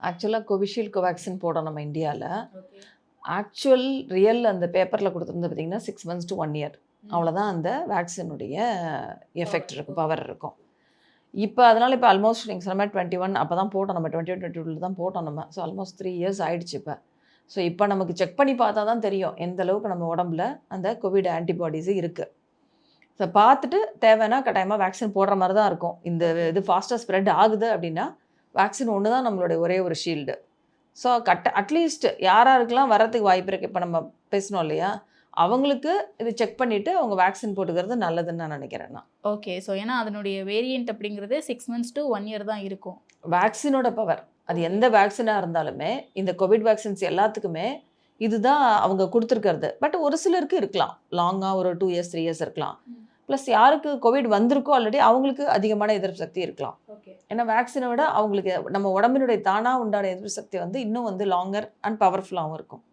ஆக்சுவலாக கோவிஷீல்டு, கோவேக்சின் போடும் நம்ம இந்தியாவில். ஓகே. ஆக்சுவல் ரியல் அந்த பேப்பரில் கொடுத்துருந்து பார்த்தீங்கன்னா 6 months to 1 year. அவ்வளோதான் அந்த வேக்சினுடைய எஃபெக்ட் இருக்கும், பவர் இருக்கும். இப்போ அதனால் இப்போ ஆல்மோஸ்ட் நீங்கள் சொன்ன மாதிரி 21 அப்போ தான் போட்டோம், நம்ம 21-22 தான் போட்டோம் நம்ம. ஸோ ஆல்மோஸ்ட் 3 years ஆயிடுச்சு இப்போ. ஸோ இப்போ நமக்கு செக் பண்ணி பார்த்தா தான் தெரியும் எந்த அளவுக்கு நம்ம உடம்புல அந்த கோவிட் ஆன்டிபாடிஸு இருக்குது. ஸோ பார்த்துட்டு தேவைன்னா கட்டாயமாக வேக்சின் போடுற மாதிரி தான் இருக்கும். இந்த இது ஃபாஸ்ட்டாக ஸ்ப்ரெட் ஆகுது அப்படின்னா வேக்சின் ஒன்று தான் நம்மளுடைய ஒரே ஒரு ஷீல்டு. ஸோ அட்லீஸ்ட் யாராருக்கெல்லாம் வரதுக்கு வாய்ப்பு இருக்குது, இப்போ நம்ம பேசணும் இல்லையா, அவங்களுக்கு இது செக் பண்ணிவிட்டு அவங்க வேக்சின் போட்டுக்கிறது நல்லதுன்னு நான் நினைக்கிறேன். நான் ஓகே. ஸோ ஏன்னா அதனுடைய வேரியன்ட் அப்படிங்கிறது 6 months to 1 year தான் இருக்கும். வேக்சினோட பவர் அது எந்த வேக்சினாக இருந்தாலுமே இந்த கோவிட் வேக்சின்ஸ் எல்லாத்துக்குமே இதுதான் அவங்க கொடுத்துருக்கிறது. பட் ஒரு சிலருக்கு இருக்கலாம் லாங்காக ஒரு 2 years 3 years இருக்கலாம். ப்ளஸ் யாருக்கு கோவிட் வந்திருக்கோ ஆல்ரெடி அவங்களுக்கு அதிகமான எதிர்ப்பு சக்தி இருக்கலாம். ஓகே. ஏன்னா வேக்சினை விட அவங்களுக்கு நம்ம உடம்பினுடைய தானாக உண்டான எதிர்ப்பு சக்தி வந்து இன்னும் வந்து லாங்கர் அண்ட் பவர்ஃபுல்லாகவும் இருக்கும்.